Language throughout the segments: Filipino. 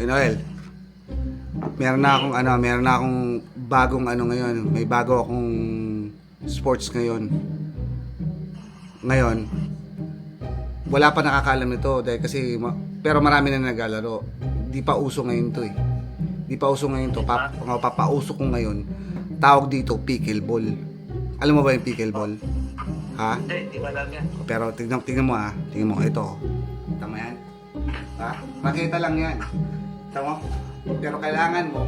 Noel, meron na akong bagong ngayon. May bago akong sports ngayon. Ngayon, wala pa nakakaalam nito dahil kasi pero marami na naglalaro. Di pa uso ngayon to eh. Di pa uso ngayon to. Papauso ko ngayon. Tawag dito pickleball. Alam mo ba yung pickleball? Ha? Hindi ba alam yan? Pero tingnan mo ha. Tingnan mo ito. Kita mo yan? Ha? Makita lang yan. Kita mo? Pero kailangan mo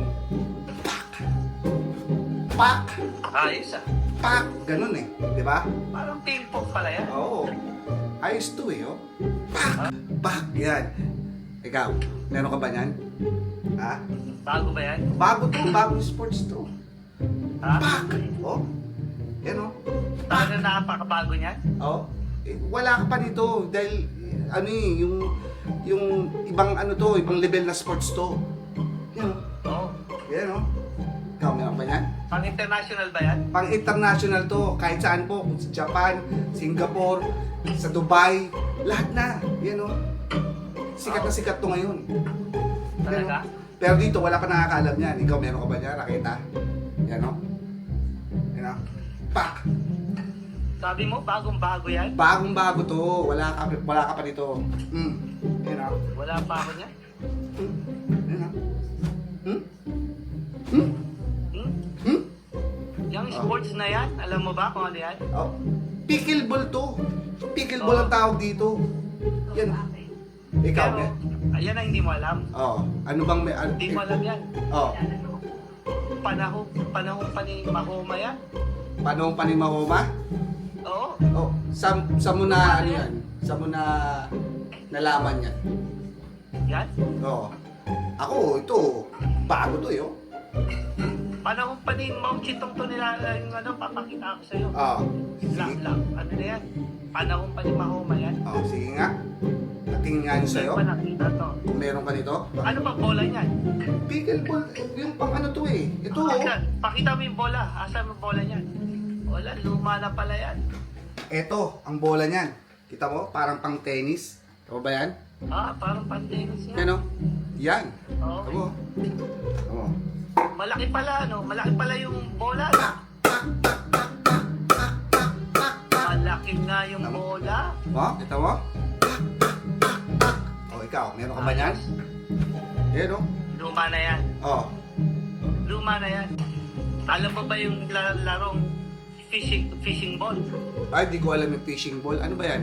pak! Ayos ah. Pak! Ganun eh. Di ba? Parang ping-pong pala yan. Oo. Ayos to eh, oh. Pak! Pak! Yan. Ikaw, meron ka ba yan? Ha? Bago ba yan? Bago to, bagong sports to. Ha? Pak! Oh. Yan oh. Talagang nakapakabago niyan? Oh. Wala ka pa dito dahil yung ibang ibang level na sports to. Yan oh. Oo. Yan oh. Ikaw, meron pa yan? Pang-international ba yan? Pang international to, kahit saan po, sa Japan, Singapore, sa Dubai, lahat na. Yan o. Sikat na sikat to ngayon. Talaga? Pero dito, wala ka nakakaalam yan. Ikaw, meron ka ba dyan, Raketa? Yan o. Yan o. Pak! Sabi mo, bagong-bago yan? Bagong bago to. Wala ka pa dito. Yan o. Wala pa ako niyan? Yan o. Hmm? Yung sports na yan, alam mo ba kung ano yan? Oh. Pickleball to. Pickleball ang tawag dito. Yan. Ikaw, Pero, ayan ang hindi mo alam. Oh, ano bang may Hindi mo alam yan. Oh, Panahon pa ni Mahoma yan. panong panimahoma? Oo. Oh, sa mo na ano yan? Sa mo na nalaman yan? Yan. Oo. Ako, ito, bago to, yo. Panahon pa ni Mao Zedong to nila yung papakita ko sa'yo. Oh, Lang, sige. ano na yan? Panahon pa ni Mahoma yan. Oh, sige nga. Tingin nga nyo sa'yo. Hindi pa nakita to. Kung meron ka nito. Ano ba bola niyan? Pickleball, yung pang ano to eh. Ito, oh. Asan? Pakita mo yung bola. Asan yung bola niyan? Wala, luma na pala yan. Ito, ang bola niyan. Kita mo? Parang pang tennis. Tama ba yan? Parang pan-tennis yan. Ano? Yan. Oo. Tama mo? Oh. Malaki pala, no? Malaki pala yung bola. No? Malaki nga yung bola. Oh, kita mo? Oh, ikaw, meron ka ba yan? Yan, oh. Luma na yan. Oh. Luma na yan. Alam mo ba yung larong fishing ball? Ay, di ko alam yung fishing ball. Ano ba yan?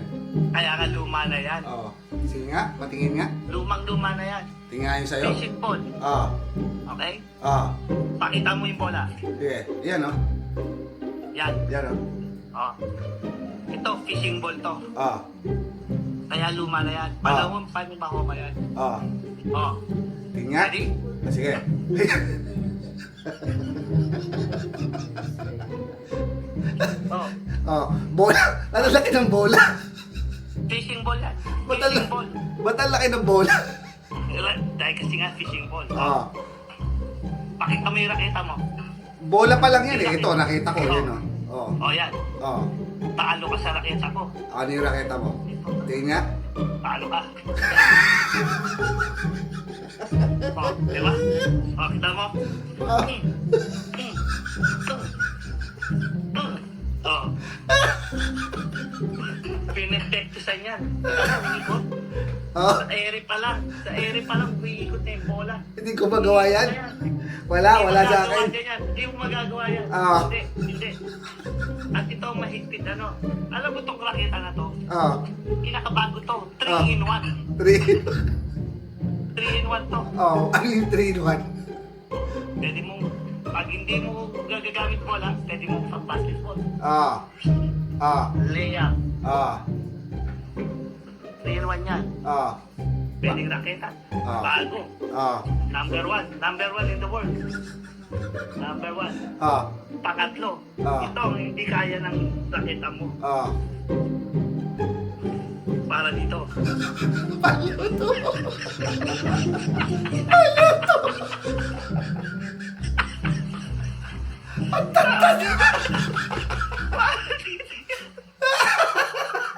Kaya ka luma na yan. Oh. Sige nga, patingin nga. Lumang-luma na yan. Tingin nga yun sa'yo. Fishing ball. Oh. Okay? Oh. Pakita mo yung bola. Sige. Yan, oh. Yan. Yan, oh. Oh. Ito, fishing ball to. Oh. Kaya luma na yan. Panahon pa ni Mahoma yan. Oh. Oh. Tingin nga. Ready? Ah, sige. Oh. Oh. Bola. Ano laki ng bola? Fishing ball yan. Ba't ang Fishing ball. ba't ang laki ng bola? Dahil kasi nga fishing ball. Oh. Pakita mo yung raketa mo. Bola pa lang yan eh. Ito, nakita ko. Yan, oh. Oh. Oh, yan. Oh. Talo ka sa raketa ko. Ano yung raketa mo? Tingin nga. Talo ka. Oh, di ba? Oh, kita mo? Oh. Oh. Pinepektusan yan. Ano, umiikot? Oh. Sa ere pa lang. Sa ere pa lang, umiikot na yung bola. Hindi ko magawa yan. Wala sa akin. Hindi mo magagawa yan. Ah. Hindi. At ito ang mahigpit, ano. Alam mo itong raketa na to? Oh. Kinakabago to. 3 in 1. 3. 3 in 1 to. Oh, ano yung 3 in 1? Pwede mo, pag hindi mo gagagamit bola, pwede mo pang basketball. Ah. Ah. Layup. Ah. 3 in 1 yan. Ah. Pwedeng raketa. Ah. Bago. Ah. Number 1. Number 1 in the world. Number 1. Ah. Pangatlo. Ah. Ito ang hindi kaya ng raketa mo. Ah. Para dito. Paluto.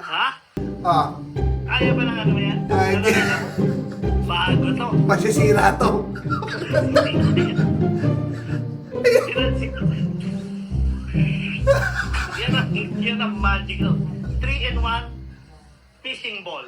Ha? Ah. Ayaw ba ng ano yan? Ah, hindi. Ano yan? Bago to. Masisira to. Yan ang magic. 3-in-1 fishing ball.